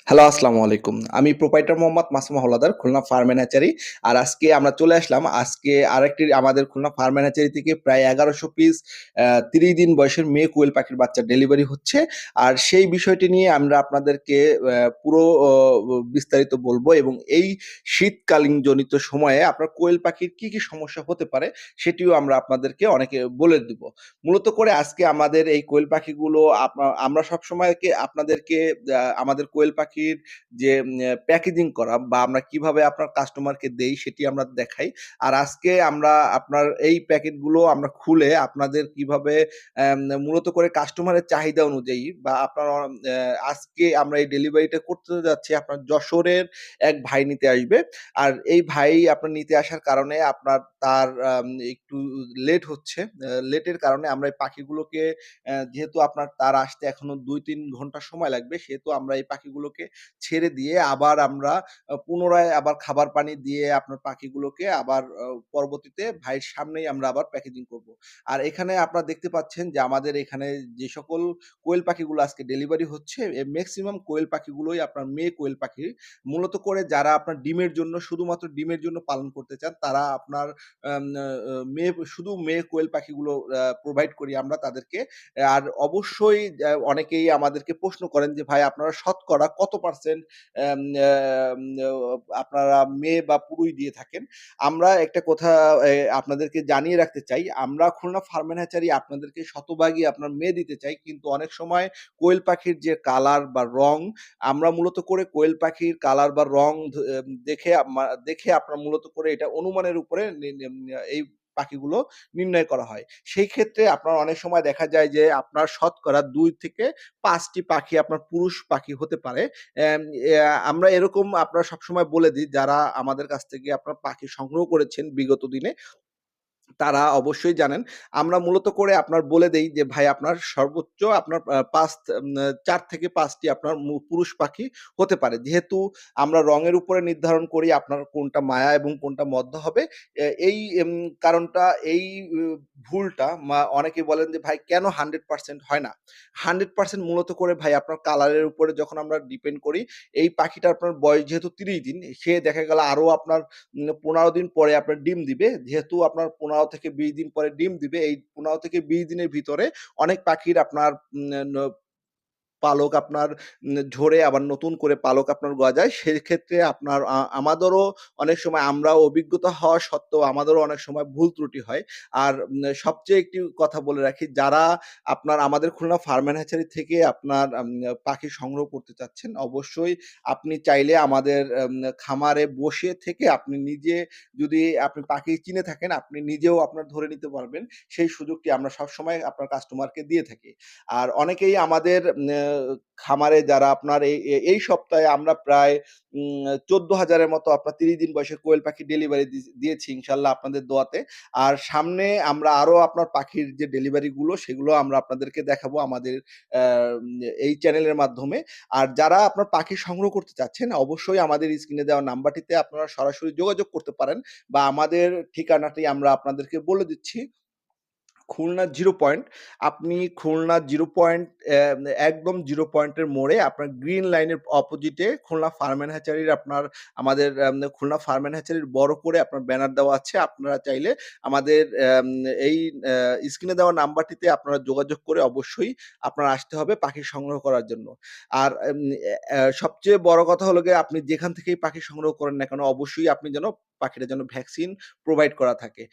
Hello, আসসালামু আলাইকুম। আমি proprietor Mohammad Masuma Haldar, Khulna farm and hatchery. আর আজকে আমরা চলে আসলাম। আজকে আরেকটি আমাদের খুলনা ফার্ম অ্যান্ড হ্যাচারি থেকে প্রায় ১১০০ পিস ৩০ দিন বয়সের মেয়ে কোয়েল পাখির বাচ্চা ডেলিভারি হচ্ছে। আর সেই বিষয়টি নিয়ে আমরা আপনাদেরকে পুরো বিস্তারিত বলবো এবং এই শীতকালীন জনিত সময়ে আপনার কোয়েল পাখির কি সমস্যা হতে পারে সেটিও আমরা আপনাদেরকে অনেকে বলে দিব। মূলত করে আজকে আমাদের এই কোয়েল পাখিগুলো আমরা সবসময়কে আপনাদেরকে আমাদের কোয়েল পাখির যে প্যাকেজিং করা বা আমরা কিভাবে আপনার কাস্টমারকে দেই সেটি আমরা দেখাই। আর আজকে আমরা আপনার এই প্যাকেটগুলো আমরা খুলে আপনাদের কিভাবে মূলত করে কাস্টমারের চাহিদা অনুযায়ী বা আপনার আজকে আমরা এই ডেলিভারিটা করতে যাচ্ছি আপনার যশোরের এক ভাই নিতে আসবে। আর এই ভাই আপনার নিতে আসার কারণে আপনার তার একটু লেট হচ্ছে। লেটের কারণে আমরা এই পাখিগুলোকে যেহেতু আপনার তার আসতে এখনো ২-৩ ঘন্টা সময় লাগবে, সেহেতু আমরা এই পাখিগুলোকে ছেড়ে দিয়ে আবার আমরা পুনরায় আবার খাবার পানি দিয়ে আপনার পাখিগুলোকে আবার পরবর্তীতে ভাইয়ের সামনেই আমরা আবার প্যাকেজিং করব। আর এখানে আপনারা দেখতে পাচ্ছেন যে আমাদের এখানে যে সকল কোয়েল পাখিগুলো আজকে ডেলিভারি হচ্ছে, মেক্সিমাম কোয়েল পাখিগুলোই আপনার মেয়ে কোয়েল পাখি। মূলত করে যারা আপনার ডিমের জন্য শুধুমাত্র ডিমের জন্য পালন করতে চান, তারা আপনার আম আ শুধু মেয়ে কোয়েল পাখিগুলো প্রোভাইড করি আমরা তাদেরকে। আর অবশ্যই অনেকেই আমাদেরকে প্রশ্ন করেন যে, "ভাই আপনারা শতকরা কত পার্সেন্ট অ্যাম অ্যাম অ আপনারা মেয়ে বা পুরুষ দিয়ে থাকেন?" আমরা একটা কথা আপনাদেরকে জানিয়ে রাখতে চাই। আমরা খুলনা ফার্ম অ্যান্ড হ্যাচারি আপনাদেরকে শতভাগই আপনার মেয়ে দিতে চাই। কিন্তু অনেক সময় কোয়েল পাখির যে কালার বা রং, আমরা মূলত করে কোয়েল পাখির কালার বা রং দেখে আপনার মূলত করে এটা অনুমানের উপরে নি নিম এই পাখিগুলো নির্ণয় করা হয়। সেই ক্ষেত্রে আপনার অনেক সময় দেখা যায় যে আপনার শতকরা ২ থেকে ৫ টি পাখি আপনার পুরুষ পাখি হতে পারে। অ্যাম আমরা এরকম আপনারা সবসময় বলে দিই যারা আমাদের কাছ থেকে আপনার পাখি সংগ্রহ করেছেন বিগত দিনে তারা অবশ্যই জানেন। আমরা মূলত করে আপনার বলে দেই যে, ভাই আপনার সর্বোচ্চ আপনার ৪ থেকে ৫ টি আপনার পুরুষ পাখি হতে পারে। যেহেতু আমরা রঙের উপরে নির্ধারণ করি আপনার কোনটা মায়া এবং কোনটা মদ্দা হবে। এই কারণটা এই উ ভুলটা অনেকেই বলেন যে, ভাই কেন 100% হয় না? 100% মূলত করে ভাই আপনার কালারের উপরে যখন আমরা ডিপেন্ড করি, এই পাখিটার আপনার বয়স যেহেতু ৩০ দিন, সে দেখা গেল আরো আপনার ১৫ দিন পরে আপনার ডিম দিবে। যেহেতু আপনার ১৫ থেকে ২০ দিন পরে ডিম দিবে, এই ১৫ থেকে ২০ দিনের ভিতরে অনেক পাখির আপনার উম ন পালক আপনার ঝরে আবার নতুন করে পালক আপনার গজায়। সেক্ষেত্রে আপনার আমাদেরও অনেক সময় আমরাও অভিজ্ঞতা হওয়া সত্ত্বেও আমাদেরও অনেক সময় ভুল ত্রুটি হয়। আর সবচেয়ে একটি কথা বলে রাখি, যারা আপনার আমাদের খুলনা ফার্ম অ্যান্ড হ্যাচারি থেকে আপনার পাখি সংগ্রহ করতে চাচ্ছেন, অবশ্যই আপনি চাইলে আমাদের খামারে বসে থেকে আপনি নিজে যদি আপনি পাখি চিনে থাকেন, আপনি নিজেও আপনার ধরে নিতে পারবেন। সেই সুযোগটি আমরা সবসময় আপনার কাস্টমারকে দিয়ে থাকি। আর অনেকেই আমাদের খামারে যারা আপনার এই সপ্তাহে আমরা প্রায় ১৪,০০০ এর মতো আপনার ৩০ দিন বয়সের কোয়েল পাখি ডেলিভারি দিয়েছি ইনশাআল্লাহ আপনাদের দোয়াতে। আর সামনে আমরা আরো আপনার পাখির যে ডেলিভারি গুলো সেগুলো আমরা আপনাদেরকে দেখাবো আমাদের অ্যা এই চ্যানেলের মাধ্যমে। আর যারা আপনার পাখি সংগ্রহ করতে চাচ্ছেন অবশ্যই আমাদের স্ক্রিনে দেওয়া নাম্বারটিতে আপনারা সরাসরি যোগাযোগ করতে পারেন বা আমাদের ঠিকানাটি আমরা আপনাদেরকে বলে দিচ্ছি। Khulna zero point. আপনি খুলনা জিরো পয়েন্ট একদম জিরো পয়েন্টের মোড়ে আপনার গ্রিন লাইনের অপোজিটে খুলনা ফার্ম অ্যান্ড হ্যাচারির আপনার আমাদের খুলনা ফার্ম অ্যান্ড হ্যাচারির বড় করে আপনার ব্যানার দেওয়া আছে। আপনারা চাইলে আমাদের এই স্ক্রিনে দেওয়া নাম্বারটিতে আপনারা যোগাযোগ করে অবশ্যই আপনার আসতে হবে পাখি সংগ্রহ করার জন্য। আর সবচেয়ে বড় কথা হলো গিয়ে আপনি যেখান থেকেই পাখি সংগ্রহ করেন না কেন অবশ্যই আপনি যেন পাখিটার জন্য ভ্যাকসিন প্রোভাইড করা থাকে।